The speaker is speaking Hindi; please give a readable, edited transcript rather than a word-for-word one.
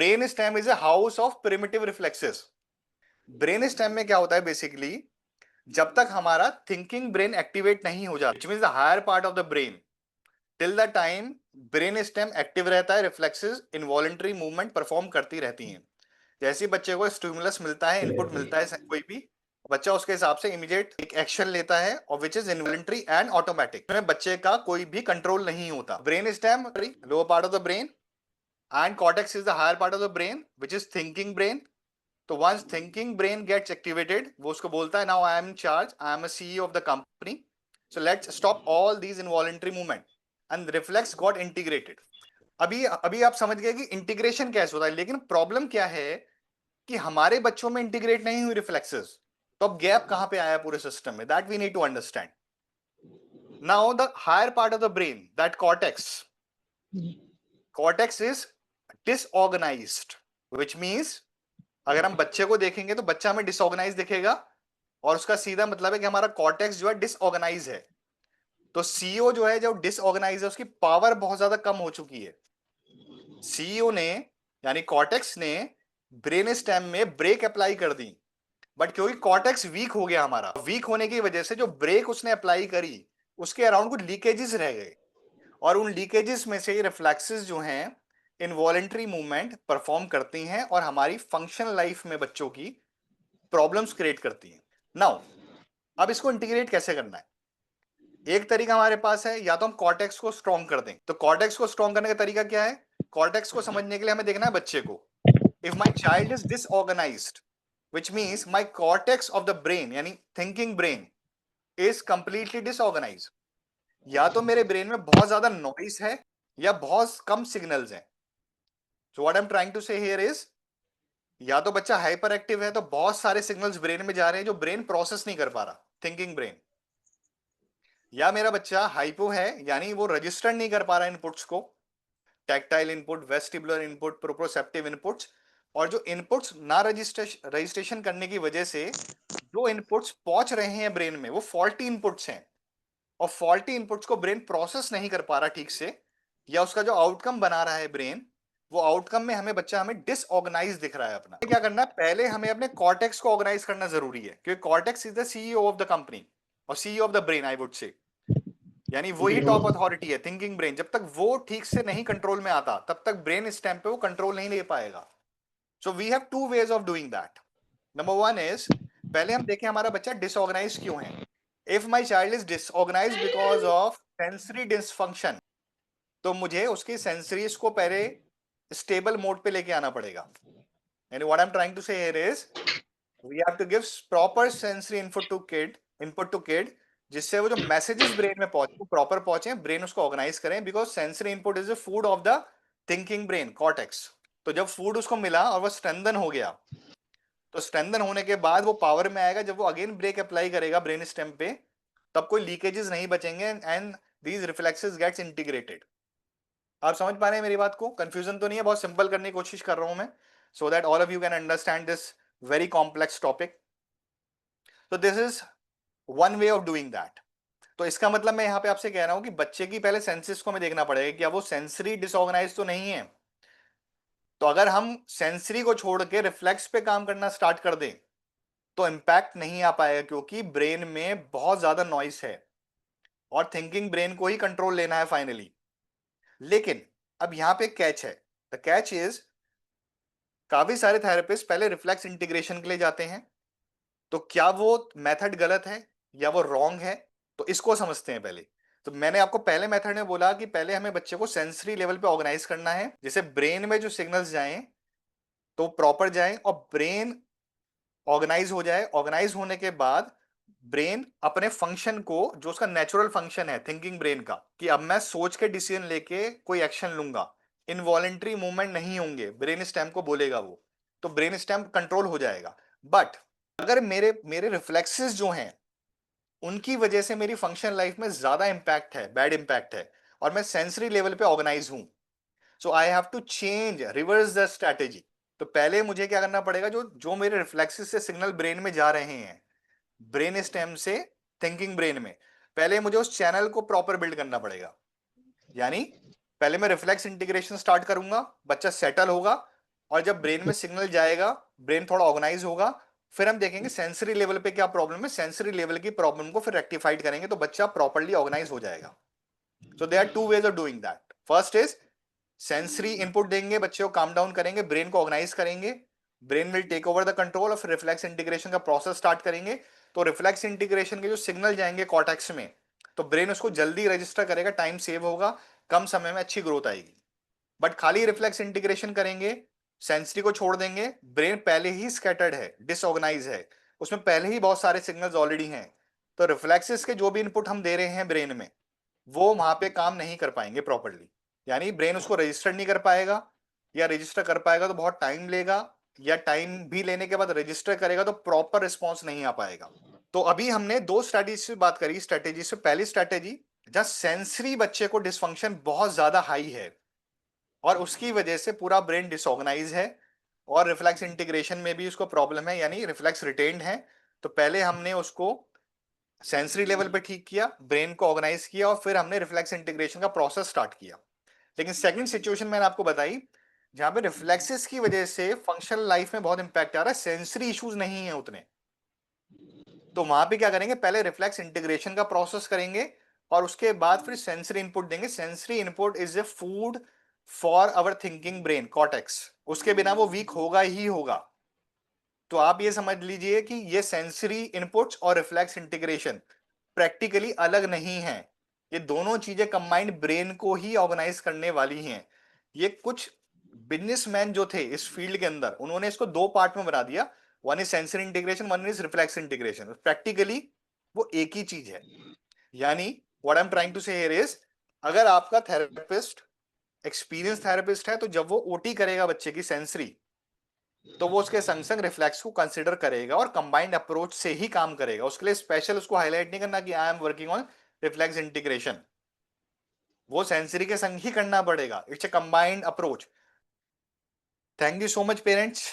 Brain stem is a house of primitive reflexes. Brain stem में क्या होता है बेसिकली, जब तक हमारा थिंकिंग ब्रेन एक्टिवेट नहीं हो जाता, which means the higher part of the brain, till the time brain stem active रहता है, रिफ्लेक्सेस इनवॉलंटरी मूवमेंट परफॉर्म करती रहती हैं। जैसे ही बच्चे को स्टिमुलस मिलता है, इनपुट मिलता है कोई भी, बच्चा उसके हिसाब से इमीडिएट एक एक्शन लेता है, और which is involuntary and automatic, में बच्चे का कोई भी कंट्रोल नहीं होता। Brain stem lower part of the brain and cortex is the higher part of the brain which is thinking brain. तो once thinking brain gets activated, वो उसको बोलता है now I am in charge, I am a CEO of the company, so let's stop all these involuntary movement, and the reflex got integrated. अभी अभी आप समझ गए कि इंटीग्रेशन कैसे होता है, लेकिन प्रॉब्लम क्या है कि हमारे बच्चों में इंटीग्रेट नहीं हुई रिफ्लेक्सेस। तो अब गैप कहां पे आया पूरे सिस्टम में, that we need to understand. Now the higher part of the brain, that cortex is disorganised, which means अगर हम बच्चे को देखेंगे तो बच्चा हमें डिसऑर्गेनाइज दिखेगा, और उसका सीधा मतलब है कि हमारा कॉर्टेक्स जो है डिसऑर्गेनाइज है। तो सीईओ जो है, जो डिसऑर्गेनाइज है, उसकी पावर बहुत ज्यादा कम हो चुकी है। सीईओ ने, यानी कॉर्टेक्स ने ब्रेन स्टेम में ब्रेक अप्लाई कर दी, बट क्योंकि कॉर्टेक्स वीक हो गया हमारा, वीक होने की वजह से जो ब्रेक उसने अप्लाई करी उसके अराउंड कुछ लीकेजेस रह गए, और उन लीकेजेस में से रिफ्लेक्सेस जो हैं इनवॉलेंटरी मूवमेंट परफॉर्म करती हैं, और हमारी फंक्शनल लाइफ में बच्चों की प्रॉब्लम्स क्रिएट करती हैं। नाउ अब इसको इंटीग्रेट कैसे करना है? एक तरीका हमारे पास है, या तो हम कॉर्टेक्स को स्ट्रॉन्ग कर दें। तो कॉर्टेक्स को स्ट्रॉन्ग करने का तरीका क्या है? कॉर्टेक्स को समझने के लिए हमें देखना है बच्चे को। If my child is disorganised, which means my cortex of the brain, यानी thinking brain, is completely disorganized। या तो मेरे ब्रेन में बहुत ज्यादा नॉइस है, या बहुत कम सिग्नल्स हैं। So what I'm trying to say here is, या तो बच्चा हाइपर एक्टिव है तो बहुत सारे सिग्नल्स ब्रेन में जा रहे हैं जो ब्रेन प्रोसेस नहीं कर पा रहा, थिंकिंग ब्रेन, या मेरा बच्चा हाइपो है, यानी वो रजिस्टर नहीं कर पा रहा इनपुट्स को, tactile input, vestibular input, प्रोप्रोसेप्टिव inputs, और जो इनपुट्स ना रजिस्ट्रेशन करने की वजह से जो इनपुट्स पहुंच रहे हैं ब्रेन में वो फॉल्टी इनपुट्स हैं, और फॉल्टी इनपुट्स को ब्रेन प्रोसेस नहीं कर पा रहा ठीक से, या उसका जो आउटकम बना रहा है ब्रेन, वो आउटकम में हमें बच्चा हमें डिसऑर्गेनाइज दिख रहा है अपना। क्या करना है? पहले हमें अपने कॉर्टेक्स को ऑर्गेनाइज करना जरूरी है, क्योंकि cortex is the CEO of the company, और CEO of the brain I would say, यानी वही टॉप अथॉरिटी है, थिंकिंग ब्रेन। जब तक वो ठीक से नहीं कंट्रोल में आता तब तक ब्रेन स्टेम पे वो कंट्रोल नहीं ले पाएगा। So we have two ways of doing that. Number one is, पहले हम देखें हमारा बच्चा डिसऑर्गेनाइज क्यों है। If my child is disorganise because of sensory dysfunction, तो मुझे उसकी सेंसरीज को पहले स्टेबल मोड पे लेके आना पड़ेगा। यानी what I am trying to say here is, we have to give proper sensory input to kid, जिससे वो जो मैसेजेस ब्रेन में पहुंचे वो प्रॉपर पहुंचे, ब्रेन उसको ऑर्गेनाइज करें, because sensory input is the food of the thinking brain, cortex. तो जब फूड उसको मिला और वो स्ट्रेंथन हो गया, तो स्ट्रेंथन होने के बाद वो पावर में आएगा, जब वो अगेन ब्रेक अप्लाई करेगा ब्रेन स्टेम पे, तब कोई लीकेजेस नहीं बचेंगे, and these reflexes gets integrated. आप समझ पा रहे हैं मेरी बात को? कंफ्यूजन तो नहीं है? बहुत सिंपल करने की कोशिश कर रहा हूं मैं, so that all of you can understand this very complex topic. तो this is one way of doing that. तो इसका मतलब मैं यहाँ पे आपसे कह रहा हूँ कि बच्चे की पहले सेंसेस को हमें देखना पड़ेगा कि अब वो सेंसरी डिसऑर्गेनाइज तो नहीं है। तो अगर हम सेंसरी को छोड़ के रिफ्लेक्स पे काम करना स्टार्ट कर दें तो इंपैक्ट नहीं आ पाएगा, क्योंकि ब्रेन में बहुत ज्यादा नॉइस है, और थिंकिंग ब्रेन को ही कंट्रोल लेना है फाइनली। लेकिन अब यहां पे कैच है। द कैच इज, काफी सारे थेरेपिस्ट पहले रिफ्लेक्स इंटीग्रेशन के लिए जाते हैं। तो क्या वो मेथड गलत है या वो रॉन्ग है? तो इसको समझते हैं पहले। तो मैंने आपको पहले मेथड में बोला कि पहले हमें बच्चे को सेंसरी लेवल पे ऑर्गेनाइज करना है, जैसे ब्रेन में जो सिग्नल्स जाएं तो प्रॉपर जाएं, और ब्रेन ऑर्गेनाइज हो जाए। ऑर्गेनाइज होने के बाद ब्रेन अपने फंक्शन को, जो उसका नेचुरल फंक्शन है थिंकिंग ब्रेन का, कि अब मैं सोच के डिसीजन लेके कोई एक्शन लूंगा, इनवॉलेंट्री मूवमेंट नहीं होंगे, ब्रेन स्टेम को बोलेगा वो, तो ब्रेन स्टेम कंट्रोल हो जाएगा। बट अगर मेरे मेरे रिफ्लेक्सेस जो हैं उनकी वजह से मेरी फंक्शन लाइफ में ज्यादा इंपैक्ट है, बैड इंपैक्ट है, और मैं सेंसरी लेवल पे ऑर्गेनाइज हूं, so I have to change, reverse the strategy. तो पहले मुझे क्या करना पड़ेगा, जो जो मेरे रिफ्लेक्सेस से सिग्नल ब्रेन में जा रहे हैं, ब्रेन स्टेम से थिंकिंग ब्रेन में, पहले मुझे उस चैनल को प्रॉपर बिल्ड करना पड़ेगा। यानी पहले मैं रिफ्लेक्स इंटीग्रेशन स्टार्ट करूंगा, बच्चा सेटल होगा, और जब ब्रेन में सिग्नल जाएगा, ब्रेन थोड़ा ऑर्गेनाइज होगा, फिर हम देखेंगे सेंसरी लेवल पे क्या प्रॉब्लम है, सेंसरी लेवल की प्रॉब्लम को फिर रेक्टिफाइड करेंगे तो बच्चा प्रॉपर्ली ऑर्गेनाइज हो जाएगा। So there are two ways of doing that. First is sensory input देंगे, बच्चे को काम डाउन करेंगे, ब्रेन को ऑर्गेनाइज करेंगे, brain will take over the control और फिर रिफ्लेक्स इंटीग्रेशन का प्रोसेस स्टार्ट करेंगे। तो रिफ्लेक्स इंटीग्रेशन के जो सिग्नल जाएंगे कॉर्टेक्स में, तो ब्रेन उसको जल्दी रजिस्टर करेगा, टाइम सेव होगा, कम समय में अच्छी ग्रोथ आएगी। बट खाली रिफ्लेक्स इंटीग्रेशन करेंगे, सेंसरी को छोड़ देंगे, ब्रेन पहले ही स्कैटर्ड है, डिसऑर्गेनाइज है, उसमें पहले ही बहुत सारे सिग्नल्स ऑलरेडी हैं, तो रिफ्लेक्सेस के जो भी इनपुट हम दे रहे हैं ब्रेन में, वो वहां पे काम नहीं कर पाएंगे प्रॉपरली। यानी ब्रेन उसको रजिस्टर नहीं कर पाएगा, या रजिस्टर कर पाएगा तो बहुत टाइम लेगा, या टाइम भी लेने के बाद रजिस्टर करेगा तो प्रॉपर रिस्पॉन्स नहीं आ पाएगा। तो अभी हमने दो स्ट्रैटेजी से बात करी, स्ट्रैटेजी से पहली स्ट्रैटेजी जहां सेंसरी बच्चे को डिसफंक्शन बहुत ज्यादा हाई है और उसकी वजह से पूरा ब्रेन डिसऑर्गेनाइज है और रिफ्लेक्स इंटीग्रेशन में भी उसको प्रॉब्लम है, यानी रिफ्लेक्स रिटेन्ड है। तो पहले हमने उसको सेंसरी लेवल पे ठीक किया, ब्रेन को ऑर्गेनाइज किया और फिर हमने रिफ्लेक्स इंटीग्रेशन का प्रोसेस स्टार्ट किया। लेकिन सेकंड सिचुएशन मैंने आपको बताई जहां पे रिफ्लेक्सेस की वजह से फंक्शनल लाइफ में बहुत इंपैक्ट आ रहा है, सेंसरी इश्यूज नहीं है उतने, तो वहां पे क्या करेंगे, पहले रिफ्लेक्स इंटीग्रेशन का प्रोसेस करेंगे और उसके बाद फिर सेंसरी इनपुट देंगे। Sensory input is a food for our thinking brain cortex, उसके बिना वो वीक होगा ही होगा। तो आप ये समझ लीजिए कि ये सेंसरी इनपुट्स और रिफ्लेक्स इंटीग्रेशन प्रैक्टिकली अलग नहीं है, ये दोनों चीजें कंबाइंड ब्रेन को ही ऑर्गेनाइज करने वाली हैं। ये कुछ बिजनेसमैन जो थे इस फील्ड के अंदर, उन्होंने इसको दो पार्ट में बना दिया, one is sensory integration, one is reflex integration. Practically वो एक ही चीज है। यानी what I am trying to say here is, अगर आपका थेरेपिस्ट एक्सपीरियंस थेरेपिस्ट है तो जब वो ओटी करेगा बच्चे की सेंसरी, तो वो उसके संग संग रिफ्लेक्स को कंसिडर करेगा और कंबाइंड अप्रोच से ही काम करेगा। उसके लिए स्पेशल उसको हाईलाइट नहीं करना कि I am working on reflex integration, वो सेंसरी के संग ही करना पड़ेगा। It's a combined approach. Thank you so much parents.